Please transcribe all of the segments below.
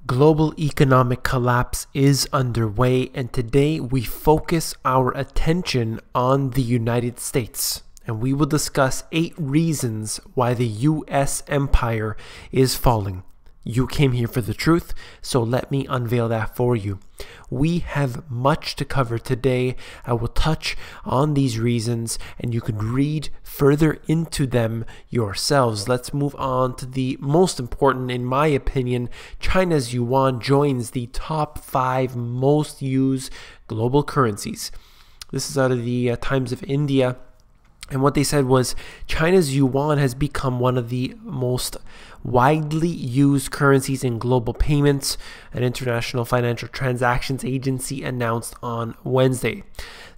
Global economic collapse is underway, and today we focus our attention on the United States. And we will discuss 8 reasons why the US empire is falling. You came here for the truth, so let me unveil that for you. We have much to cover today. I will touch on these reasons and you can read further into them yourselves. Let's move on to the most important, in my opinion. China's yuan joins the top 5 most used global currencies. This is out of the Times of India. And what they said was China's yuan has become one of the most widely used currencies in global payments, an international financial transactions agency announced on Wednesday.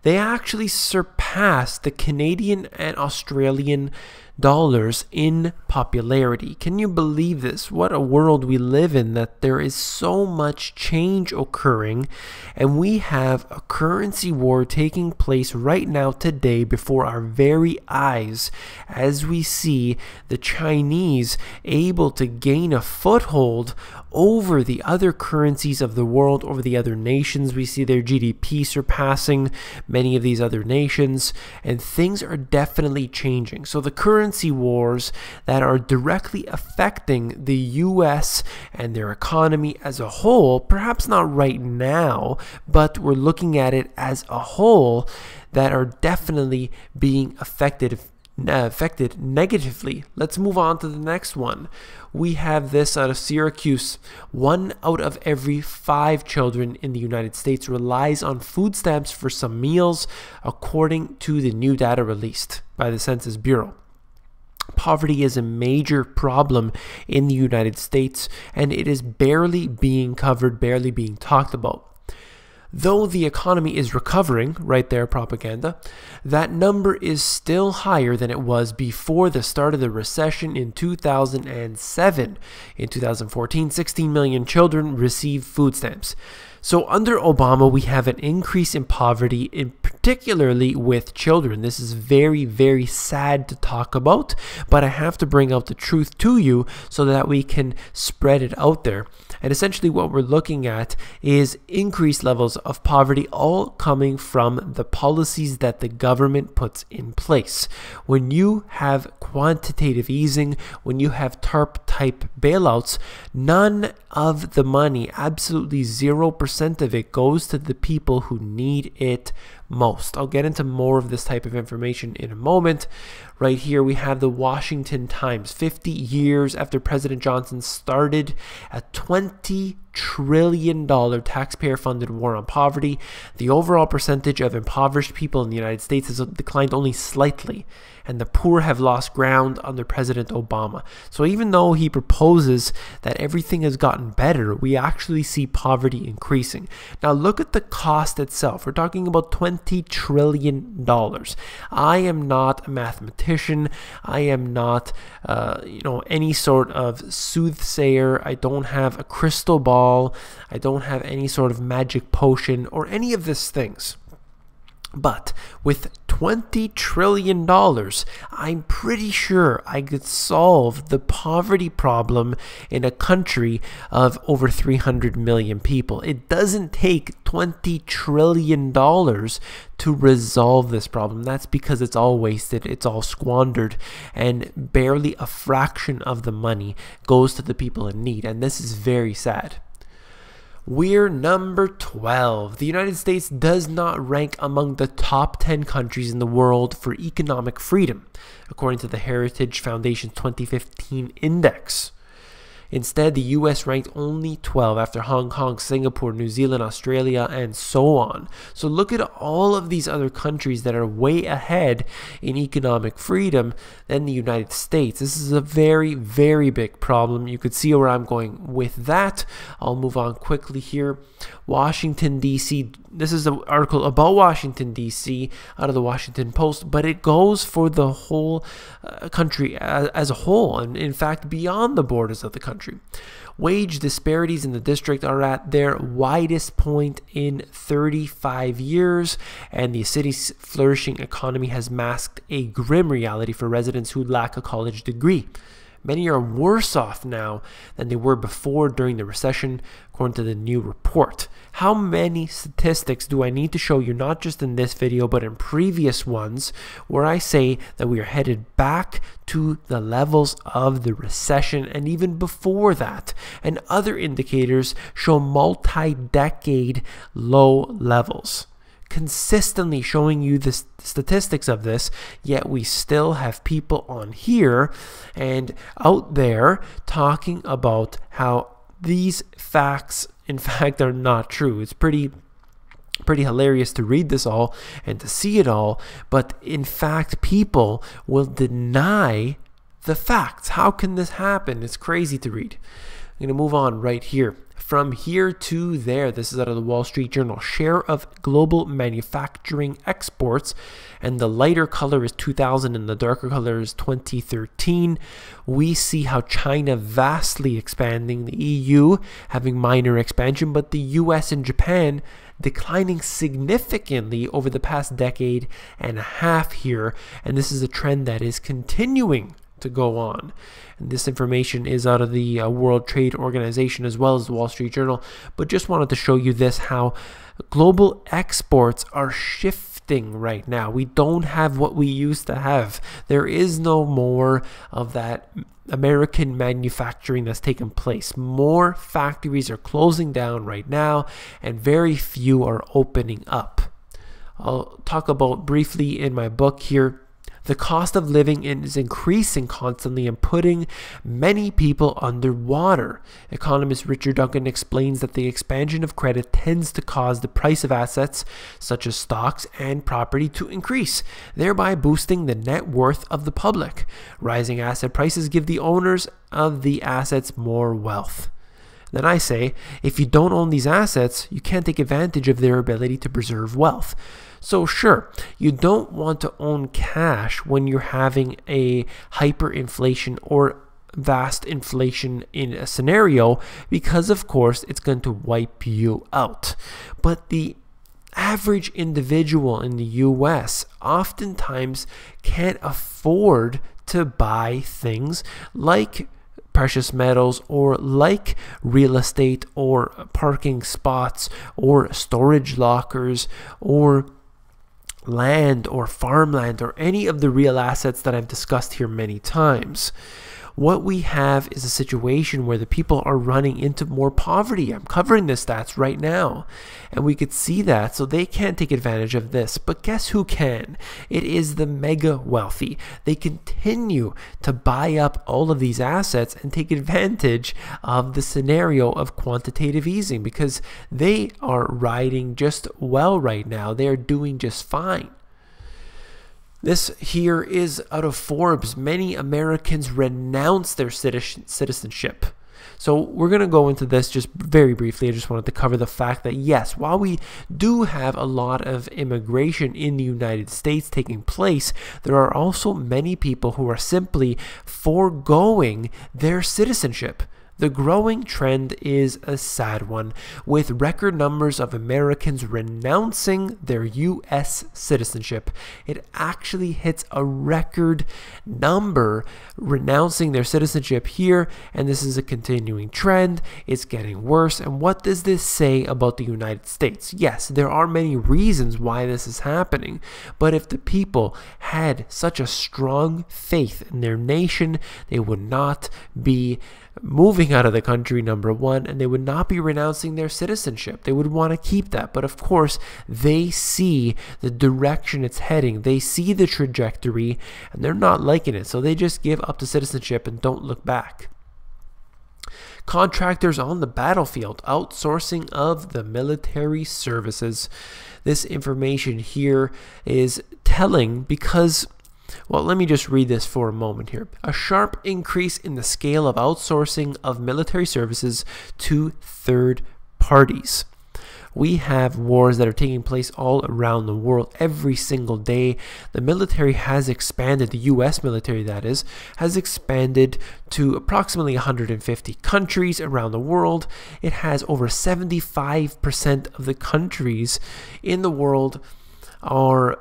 They actually surpassed the Canadian and Australian dollars in popularity. Can you believe this? What a world we live in, that there is so much change occurring, and we have a currency war taking place right now today before our very eyes, as we see the Chinese able to gain a foothold over the other currencies of the world, over the other nations. We see their GDP surpassing many of these other nations, and things are definitely changing. So the currency wars that are directly affecting the US and their economy as a whole, perhaps not right now, but we're looking at it as a whole, that are definitely being affected negatively. Let's move on to the next one. We have this out of Syracuse. 1 out of every 5 children in the United States relies on food stamps for some meals, according to the new data released by the Census Bureau. Poverty is a major problem in the United States, and it is barely being covered, barely being talked about. Though the economy is recovering, right there, propaganda, that number is still higher than it was before the start of the recession in 2007. In 2014, 16 million children received food stamps. So under Obama, we have an increase in poverty, particularly with children. This is very, very sad to talk about, but I have to bring out the truth to you so that we can spread it out there. And essentially what we're looking at is increased levels of poverty, all coming from the policies that the government puts in place. When you have quantitative easing, when you have TARP type bailouts, none of the money, absolutely 0% of it, goes to the people who need it most. I'll get into more of this type of information in a moment. Right here we have the Washington Times. 50 years after President Johnson started a $20 trillion taxpayer-funded war on poverty, the overall percentage of impoverished people in the United States has declined only slightly, and the poor have lost ground under President Obama. So even though he proposes that everything has gotten better, we actually see poverty increasing. Now look at the cost itself. We're talking about $20 trillion. I am not a mathematician. I am not any sort of soothsayer. I don't have a crystal ball. I don't have any sort of magic potion or any of these things. But with $20 trillion, I'm pretty sure I could solve the poverty problem in a country of over 300 million people. It doesn't take $20 trillion to resolve this problem. That's because it's all wasted, it's all squandered, and barely a fraction of the money goes to the people in need. And this is very sad. We're number 12. The United States does not rank among the top 10 countries in the world for economic freedom, according to the Heritage Foundation's 2015 index. Instead, the US ranked only 12 after Hong Kong, Singapore, New Zealand, Australia, and so on. So look at all of these other countries that are way ahead in economic freedom than the United States. This is a very, very big problem. You could see where I'm going with that. I'll move on quickly here. Washington, D.C. This is an article about Washington, D.C. out of the Washington Post, but it goes for the whole country as a whole, and in fact beyond the borders of the country. Wage disparities in the district are at their widest point in 35 years, and the city's flourishing economy has masked a grim reality for residents who lack a college degree. Many are worse off now than they were before during the recession, according to the new report. How many statistics do I need to show you, not just in this video, but in previous ones, where I say that we are headed back to the levels of the recession and even before that, and other indicators show multi-decade low levels, consistently showing you the statistics of this, yet we still have people on here and out there talking about how these facts in fact are not true. It's pretty hilarious to read this all and to see it all, but in fact people will deny the facts. How can this happen? It's crazy to read. I'm going to move on right here. From here to there, this is out of the Wall Street Journal. Share of global manufacturing exports, and the lighter color is 2000 and the darker color is 2013. We see how China vastly expanding, the EU having minor expansion, but the US and Japan declining significantly over the past decade and a half here, and this is a trend that is continuing to go on. And this information is out of the World Trade Organization as well as the Wall Street Journal, but just wanted to show you this, how global exports are shifting right now. We don't have what we used to have. There is no more of that American manufacturing that's taken place. More factories are closing down right now and very few are opening up. I'll talk about briefly in my book here. The cost of living is increasing constantly and putting many people underwater. Economist Richard Duncan explains that the expansion of credit tends to cause the price of assets, such as stocks and property, to increase, thereby boosting the net worth of the public. Rising asset prices give the owners of the assets more wealth. Then I say, if you don't own these assets, you can't take advantage of their ability to preserve wealth. So sure, you don't want to own cash when you're having a hyperinflation or vast inflation in a scenario, because of course it's going to wipe you out. But the average individual in the US oftentimes can't afford to buy things like precious metals or like real estate or parking spots or storage lockers or land or farmland or any of the real assets that I've discussed here many times. What we have is a situation where the people are running into more poverty. I'm covering the stats right now, and we could see that, so they can't take advantage of this. But guess who can? It is the mega wealthy. They continue to buy up all of these assets and take advantage of the scenario of quantitative easing because they are riding just well right now. They are doing just fine. This here is out of Forbes. Many Americans renounce their citizenship. So we're going to go into this just very briefly. I just wanted to cover the fact that yes, while we do have a lot of immigration in the United States taking place, there are also many people who are simply foregoing their citizenship. The growing trend is a sad one, with record numbers of Americans renouncing their U.S. citizenship. It actually hits a record number renouncing their citizenship here, and this is a continuing trend. It's getting worse. And what does this say about the United States? Yes, there are many reasons why this is happening, but if the people had such a strong faith in their nation, they would not be moving out of the country, number one, and they would not be renouncing their citizenship. They would want to keep that, but of course they see the direction it's heading. They see the trajectory and they're not liking it, so they just give up the citizenship and don't look back. Contractors on the battlefield, outsourcing of the military services. This information here is telling because, well, let me just read this for a moment here. A sharp increase in the scale of outsourcing of military services to third parties. We have wars that are taking place all around the world every single day. The military has expanded, the US military that is, has expanded to approximately 150 countries around the world. It has over 75% of the countries in the world are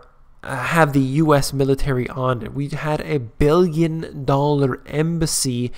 have the US military on it. We had a $1 billion embassy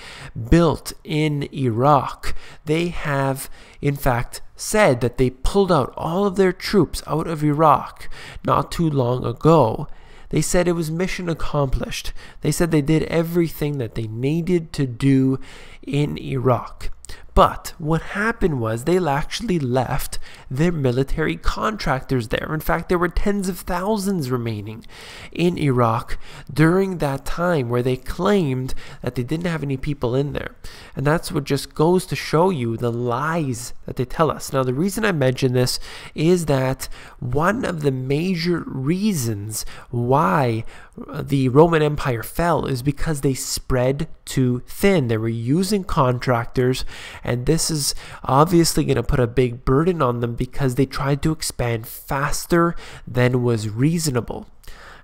built in Iraq. They have, in fact, said that they pulled out all of their troops out of Iraq not too long ago. They said it was mission accomplished. They said they did everything that they needed to do in Iraq. But what happened was they actually left their military contractors there. In fact, there were tens of thousands remaining in Iraq during that time where they claimed that they didn't have any people in there. And that's what just goes to show you the lies that they tell us. Now, the reason I mention this is that one of the major reasons why the Roman Empire fell is because they spread too thin. They were using contractors, and this is obviously going to put a big burden on them because they tried to expand faster than was reasonable.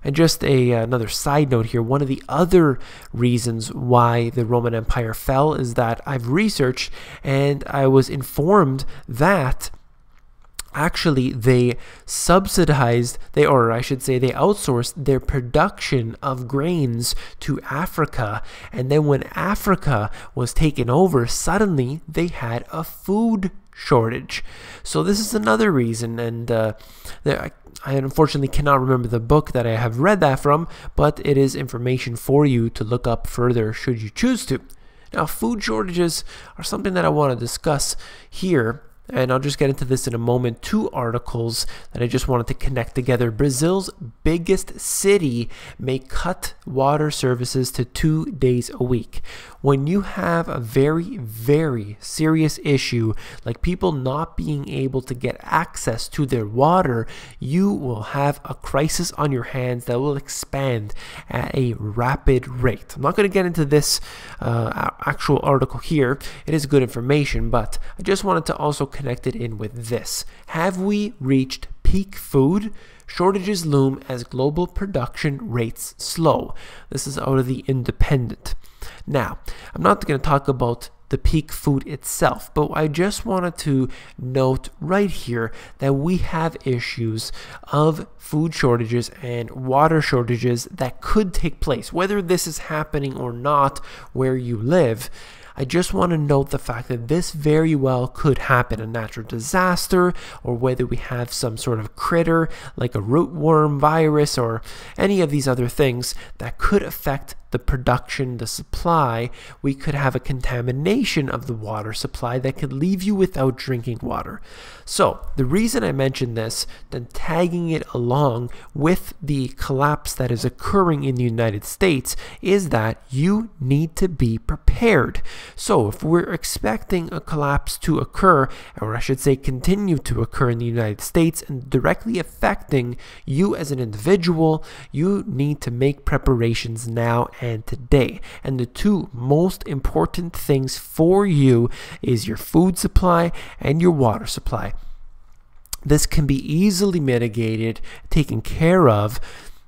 And just another side note here, one of the other reasons why the Roman Empire fell is that I've researched and I was informed that actually they subsidized, they outsourced their production of grains to Africa. And then when Africa was taken over, suddenly they had a food shortage. So this is another reason, and I unfortunately cannot remember the book that I have read that from, but it is information for you to look up further should you choose to. Now, food shortages are something that I want to discuss here, and I'll just get into this in a moment. Two articles that I just wanted to connect together. Brazil's biggest city may cut water services to 2 days a week. When you have a very, very serious issue like people not being able to get access to their water, you will have a crisis on your hands that will expand at a rapid rate. I'm not going to get into this actual article here. It is good information, but I just wanted to also connect it in with this. Have we reached peak food? Shortages loom as global production rates slow. This is out of the Independent. Now, I'm not going to talk about the peak food itself, but I just wanted to note right here that we have issues of food shortages and water shortages that could take place. Whether this is happening or not where you live, I just want to note the fact that this very well could happen, a natural disaster, or whether we have some sort of critter like a rootworm virus or any of these other things that could affect the production, the supply. We could have a contamination of the water supply that could leave you without drinking water. So the reason I mention this, then tagging it along with the collapse that is occurring in the United States, is that you need to be prepared. So if we're expecting a collapse to occur, or I should say continue to occur in the United States and directly affecting you as an individual, you need to make preparations now and today. And the two most important things for you is your food supply and your water supply. This can be easily mitigated, taken care of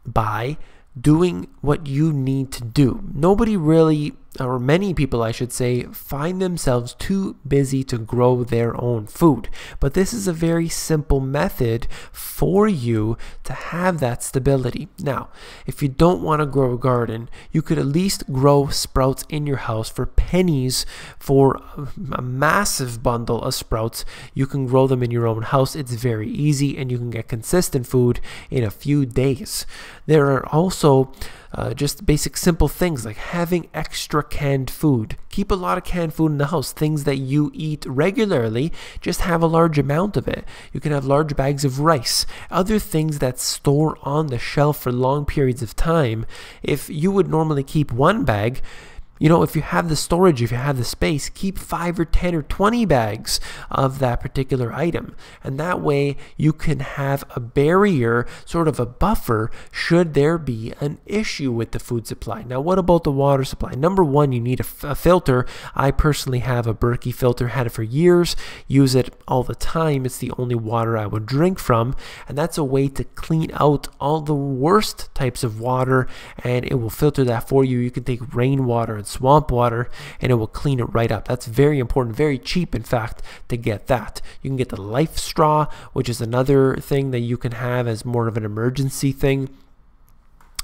by doing what you need to do. Nobody really, or many people I should say, find themselves too busy to grow their own food. But this is a very simple method for you to have that stability. Now, if you don't want to grow a garden, you could at least grow sprouts in your house for pennies. For a massive bundle of sprouts, you can grow them in your own house. It's very easy, and you can get consistent food in a few days. There are also just basic simple things like having extra canned food. Keep a lot of canned food in the house, things that you eat regularly. Just have a large amount of it. You can have large bags of rice, other things that store on the shelf for long periods of time. If you would normally keep one bag, if you have the storage, if you have the space, keep 5 or 10 or 20 bags of that particular item. And that way you can have a barrier, sort of a buffer, should there be an issue with the food supply. Now, what about the water supply? Number one, you need a filter. I personally have a Berkey filter, had it for years, use it all the time. It's the only water I would drink from. And that's a way to clean out all the worst types of water, and it will filter that for you. You can take rainwater and swamp water, and it will clean it right up. That's very important, very cheap in fact, to get that. You can get the life straw, which is another thing that you can have as more of an emergency thing.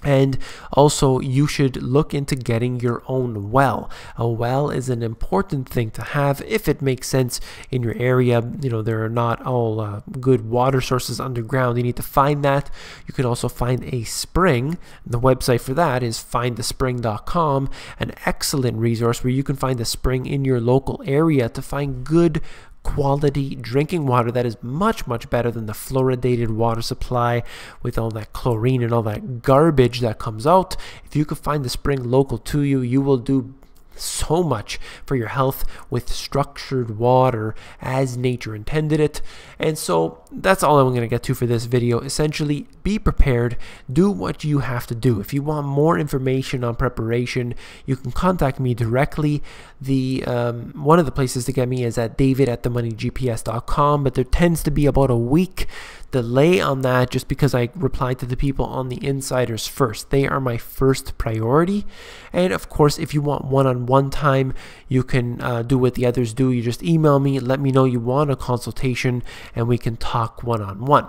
And also, you should look into getting your own well. A well is an important thing to have if it makes sense in your area. You know, there are not all good water sources underground. You need to find that. You can also find a spring. The website for that is findthespring.com, an excellent resource where you can find a spring in your local area to find good quality drinking water that is much better than the fluoridated water supply with all that chlorine and all that garbage that comes out. If you could find the spring local to you, you will do so much for your health with structured water as nature intended it. And so that's all I'm going to get to for this video. Essentially, be prepared, do what you have to do. If you want more information on preparation, you can contact me directly. One of the places to get me is at david@themoneygps.com, but there tends to be about a week delay on that just because I reply to the people on the insiders first. They are my first priority. And of course, if you want one-on-one time, you can do what the others do. You just email me, let me know you want a consultation, and we can talk one-on-one.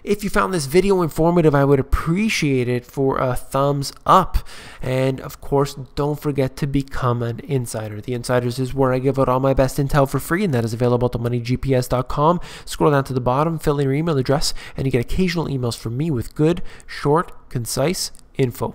If you found this video informative, I would appreciate it for a thumbs up. And of course, don't forget to become an insider. The Insiders is where I give out all my best intel for free, and that is available at themoneygps.com. Scroll down to the bottom, fill in your email address, and you get occasional emails from me with good, short, concise info.